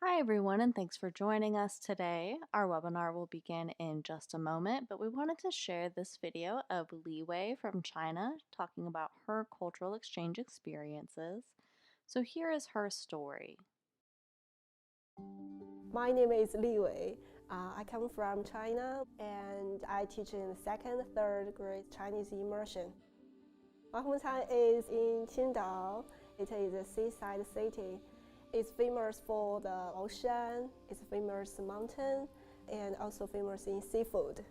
Hi, everyone, and thanks for joining us today. Our webinar will begin in just a moment, but we wanted to share this video of Li Wei from China talking about her cultural exchange experiences. So here is her story. My name is Li Wei. I come from China and I teach in second, third grade Chinese immersion. My hometown is in Qingdao. It is a seaside city. It's famous for the ocean, it's famous mountain, and also famous in seafood.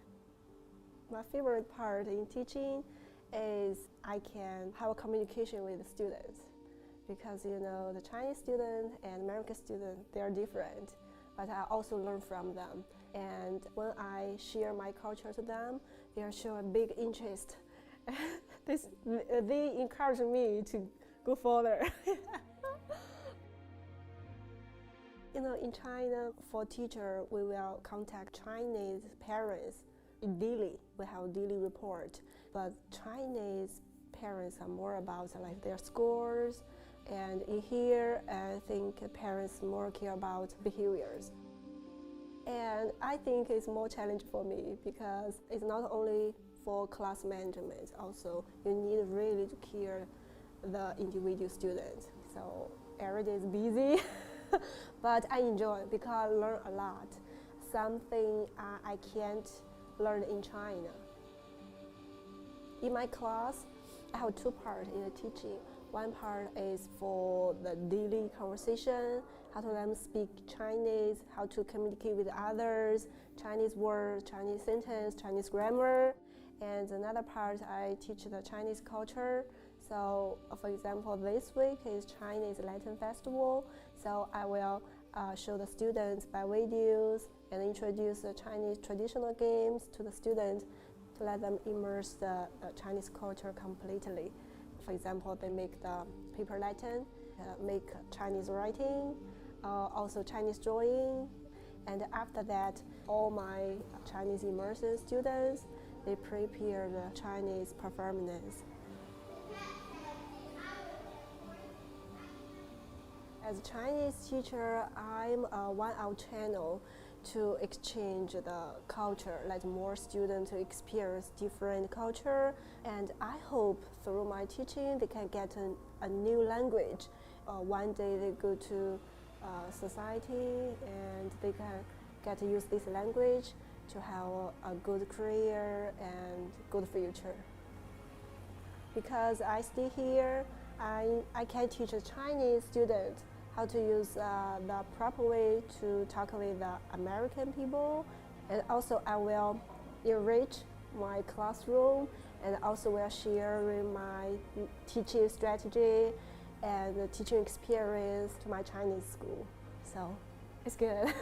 My favorite part in teaching is I can have a communication with the students because the Chinese student and American student, they are different, but I also learn from them. And when I share my culture to them, they show a big interest. They encourage me to go further. In China, for teacher, we will contact Chinese parents daily. We have daily report, but Chinese parents are more about like their scores, and in here, I think parents more care about behaviors. And I think it's more challenging for me because it's not only for class management, also you need really to care the individual student. So every day is busy, but I enjoy it because I learn a lot. Something I can't learn in China. In my class, I have two parts in the teaching. One part is for the daily conversation, how to them speak Chinese, how to communicate with others, Chinese words, Chinese sentence, Chinese grammar. And another part, I teach the Chinese culture. So, for example, this week is Chinese Lantern Festival. So I will show the students by videos and introduce the Chinese traditional games to the students to let them immerse the Chinese culture completely. For example, they make the paper lantern, make Chinese writing, also Chinese drawing, and after that, all my Chinese immersion students, they prepare the Chinese performance. As a Chinese teacher, I'm one of channel to exchange the culture, let more students to experience different culture. And I hope through my teaching they can get a new language. One day they go to society and they can get to use this language to have a good career and good future. Because I stay here, I can teach a Chinese student how to use the proper way to talk with the American people. And also I will enrich my classroom and also will share my teaching strategy and the teaching experience to my Chinese school. So it's good.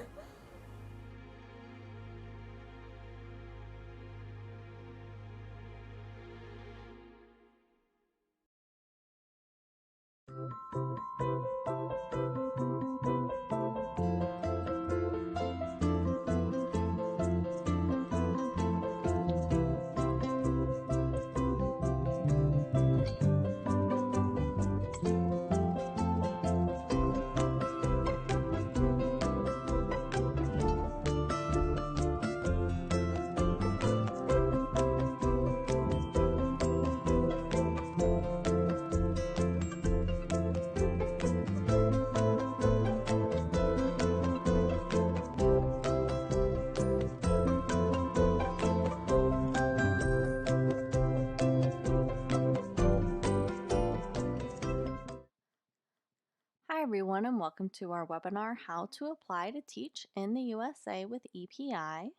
Hi, everyone, and welcome to our webinar, How to Apply to Teach in the USA with EPI.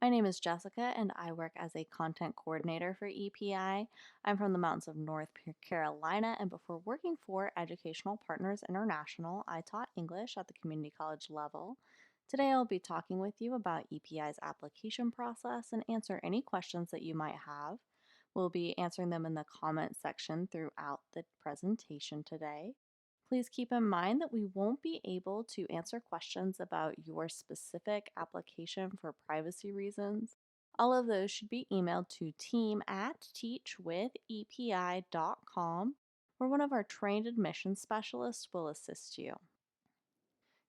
My name is Jessica, and I work as a content coordinator for EPI. I'm from the mountains of North Carolina, and before working for Educational Partners International, I taught English at the community college level. Today, I'll be talking with you about EPI's application process and answer any questions that you might have. We'll be answering them in the comment section throughout the presentation today. Please keep in mind that we won't be able to answer questions about your specific application for privacy reasons. All of those should be emailed to team@teachwithepi.com, where one of our trained admissions specialists will assist you.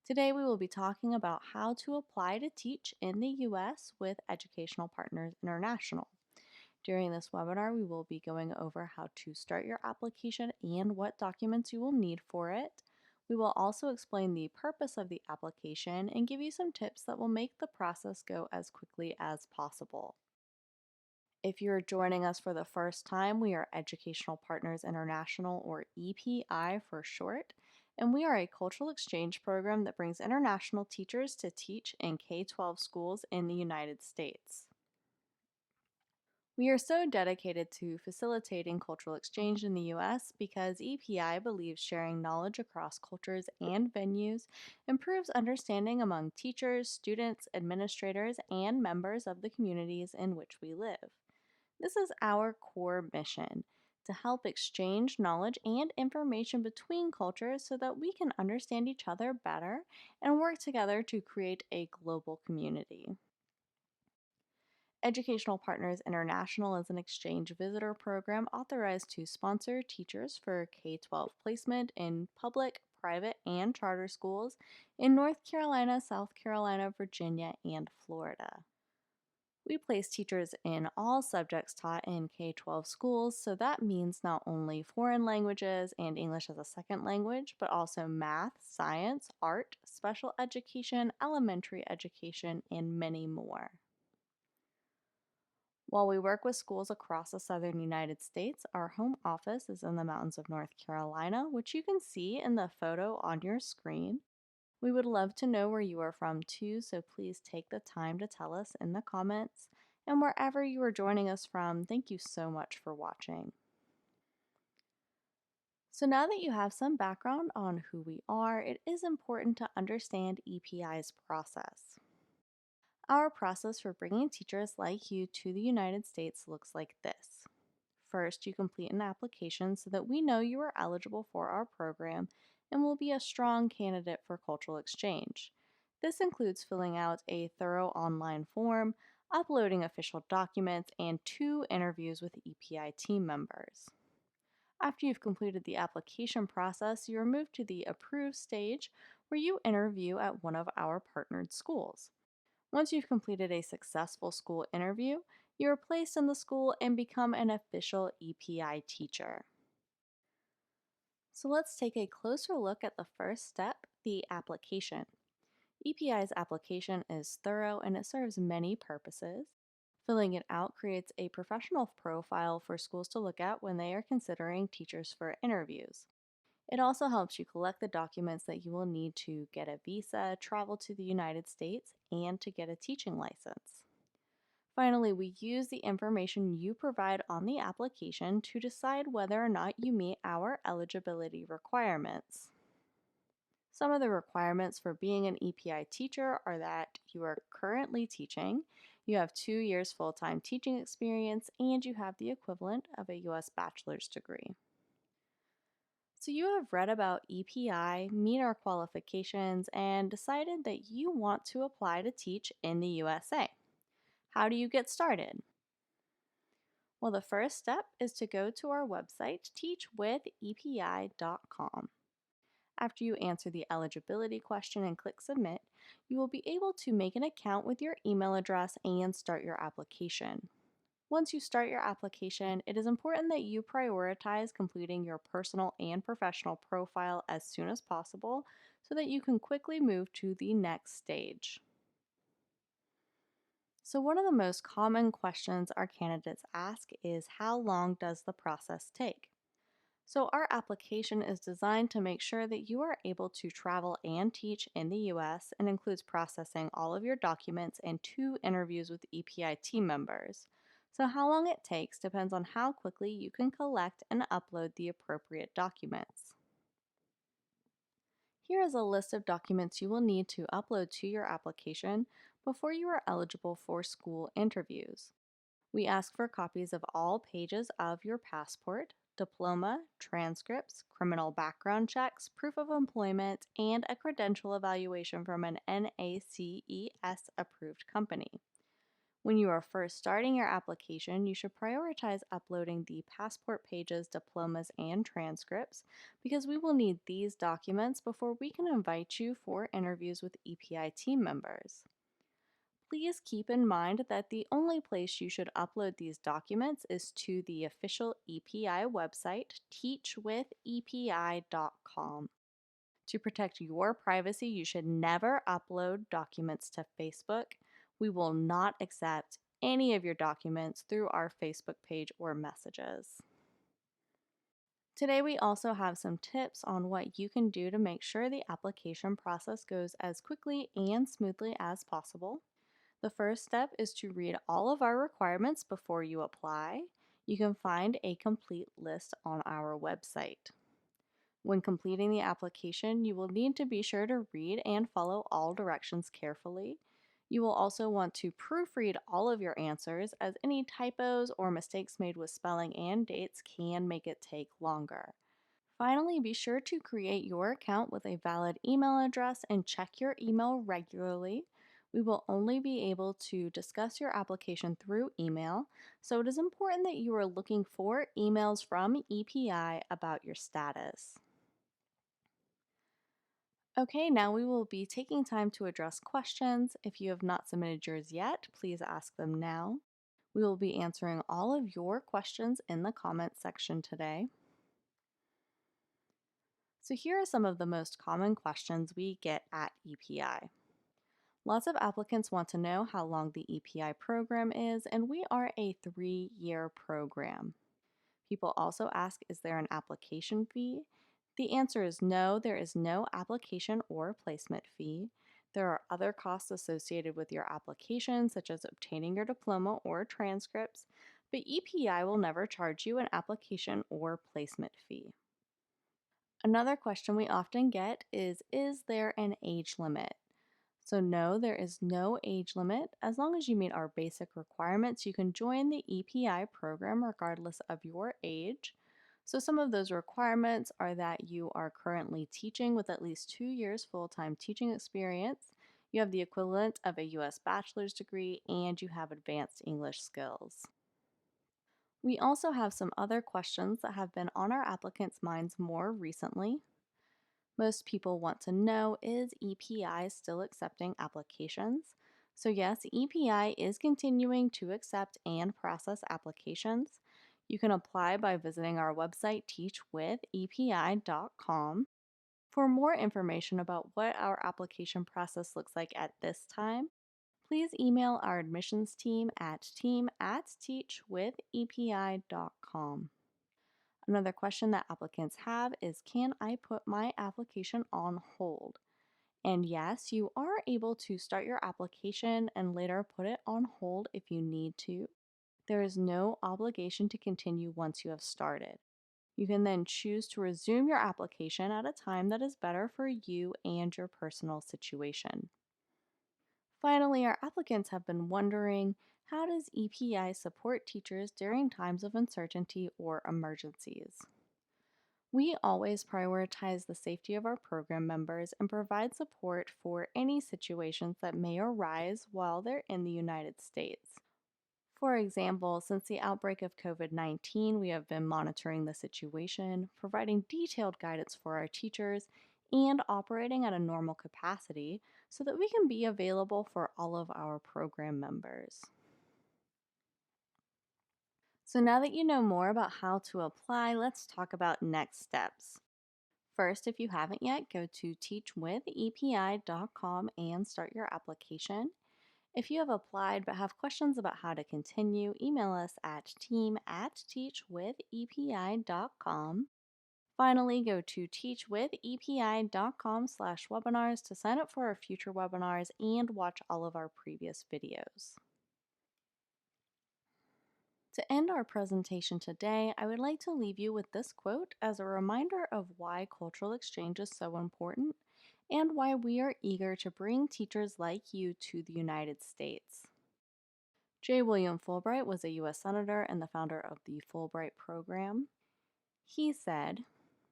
Today, we will be talking about how to apply to teach in the U.S. with Educational Partners International. During this webinar, we will be going over how to start your application and what documents you will need for it. We will also explain the purpose of the application and give you some tips that will make the process go as quickly as possible. If you're joining us for the first time, we are Educational Partners International, or EPI for short, and we are a cultural exchange program that brings international teachers to teach in K-12 schools in the United States. We are so dedicated to facilitating cultural exchange in the U.S. because EPI believes sharing knowledge across cultures and venues improves understanding among teachers, students, administrators, and members of the communities in which we live. This is our core mission, to help exchange knowledge and information between cultures so that we can understand each other better and work together to create a global community. Educational Partners International is an exchange visitor program authorized to sponsor teachers for K-12 placement in public, private, and charter schools in North Carolina, South Carolina, Virginia, and Florida. We place teachers in all subjects taught in K-12 schools, so that means not only foreign languages and English as a second language, but also math, science, art, special education, elementary education, and many more. While we work with schools across the southern United States, our home office is in the mountains of North Carolina, which you can see in the photo on your screen. We would love to know where you are from too, so please take the time to tell us in the comments. And wherever you are joining us from, thank you so much for watching. So now that you have some background on who we are, it is important to understand EPI's process. Our process for bringing teachers like you to the United States looks like this. First, you complete an application so that we know you are eligible for our program and will be a strong candidate for cultural exchange. This includes filling out a thorough online form, uploading official documents, and 2 interviews with EPI team members. After you've completed the application process, you are moved to the approve stage, where you interview at one of our partnered schools. Once you've completed a successful school interview, you are placed in the school and become an official EPI teacher. So let's take a closer look at the first step, the application. EPI's application is thorough and it serves many purposes. Filling it out creates a professional profile for schools to look at when they are considering teachers for interviews. It also helps you collect the documents that you will need to get a visa, travel to the United States, and to get a teaching license. Finally, we use the information you provide on the application to decide whether or not you meet our eligibility requirements. Some of the requirements for being an EPI teacher are that you are currently teaching, you have 2 years full-time teaching experience, and you have the equivalent of a U.S. bachelor's degree. So you have read about EPI, meet our qualifications, and decided that you want to apply to teach in the USA. How do you get started? Well, the first step is to go to our website, teachwithepi.com. After you answer the eligibility question and click submit, you will be able to make an account with your email address and start your application. Once you start your application, it is important that you prioritize completing your personal and professional profile as soon as possible so that you can quickly move to the next stage. So one of the most common questions our candidates ask is, how long does the process take? So our application is designed to make sure that you are able to travel and teach in the U.S. and includes processing all of your documents and 2 interviews with EPI team members. So how long it takes depends on how quickly you can collect and upload the appropriate documents. Here is a list of documents you will need to upload to your application before you are eligible for school interviews. We ask for copies of all pages of your passport, diploma, transcripts, criminal background checks, proof of employment, and a credential evaluation from an NACES approved company. When you are first starting your application, you should prioritize uploading the passport pages, diplomas, and transcripts because we will need these documents before we can invite you for interviews with EPI team members. Please keep in mind that the only place you should upload these documents is to the official EPI website, teachwithepi.com. To protect your privacy, you should never upload documents to Facebook. We will not accept any of your documents through our Facebook page or messages. Today, we also have some tips on what you can do to make sure the application process goes as quickly and smoothly as possible. The first step is to read all of our requirements before you apply. You can find a complete list on our website. When completing the application, you will need to be sure to read and follow all directions carefully. You will also want to proofread all of your answers, as any typos or mistakes made with spelling and dates can make it take longer. Finally, be sure to create your account with a valid email address and check your email regularly. We will only be able to discuss your application through email, so it is important that you are looking for emails from EPI about your status. Okay, now we will be taking time to address questions. If you have not submitted yours yet, please ask them now. We will be answering all of your questions in the comments section today. So here are some of the most common questions we get at EPI. Lots of applicants want to know how long the EPI program is, and we are a 3-year program. People also ask, is there an application fee? The answer is no, there is no application or placement fee. There are other costs associated with your application, such as obtaining your diploma or transcripts, but EPI will never charge you an application or placement fee. Another question we often get is there an age limit? So no, there is no age limit. As long as you meet our basic requirements, you can join the EPI program regardless of your age. So some of those requirements are that you are currently teaching with at least 2 years full-time teaching experience, you have the equivalent of a U.S. bachelor's degree, and you have advanced English skills. We also have some other questions that have been on our applicants' minds more recently. Most people want to know, is EPI still accepting applications? So yes, EPI is continuing to accept and process applications. You can apply by visiting our website, teachwithepi.com. For more information about what our application process looks like at this time, please email our admissions team at team@teachwithepi.com. Another question that applicants have is, can I put my application on hold? And yes, you are able to start your application and later put it on hold if you need to. There is no obligation to continue once you have started. You can then choose to resume your application at a time that is better for you and your personal situation. Finally, our applicants have been wondering, how does EPI support teachers during times of uncertainty or emergencies? We always prioritize the safety of our program members and provide support for any situations that may arise while they're in the United States. For example, since the outbreak of COVID-19, we have been monitoring the situation, providing detailed guidance for our teachers, and operating at a normal capacity so that we can be available for all of our program members. So now that you know more about how to apply, let's talk about next steps. First, if you haven't yet, go to teachwithepi.com and start your application. If you have applied but have questions about how to continue, email us at team@teachwithepi.com. Finally, go to teachwithepi.com/webinars to sign up for our future webinars and watch all of our previous videos. To end our presentation today, I would like to leave you with this quote as a reminder of why cultural exchange is so important and why we are eager to bring teachers like you to the United States. J. William Fulbright was a U.S. Senator and the founder of the Fulbright Program. He said,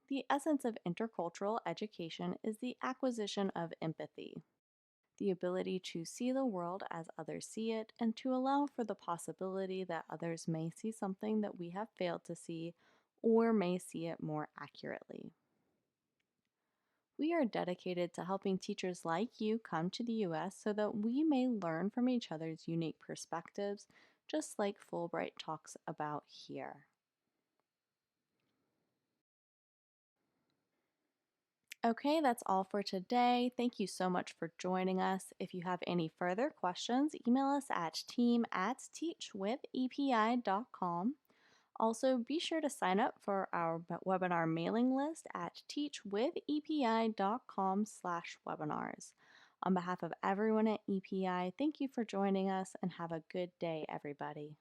"The essence of intercultural education is the acquisition of empathy. the ability to see the world as others see it, and to allow for the possibility that others may see something that we have failed to see or may see it more accurately. We are dedicated to helping teachers like you come to the U.S. so that we may learn from each other's unique perspectives, just like Fulbright talks about here. Okay, that's all for today. Thank you so much for joining us. If you have any further questions, email us at team@teachwithepi.com. Also, be sure to sign up for our webinar mailing list at teachwithepi.com/webinars. On behalf of everyone at EPI, thank you for joining us and have a good day, everybody.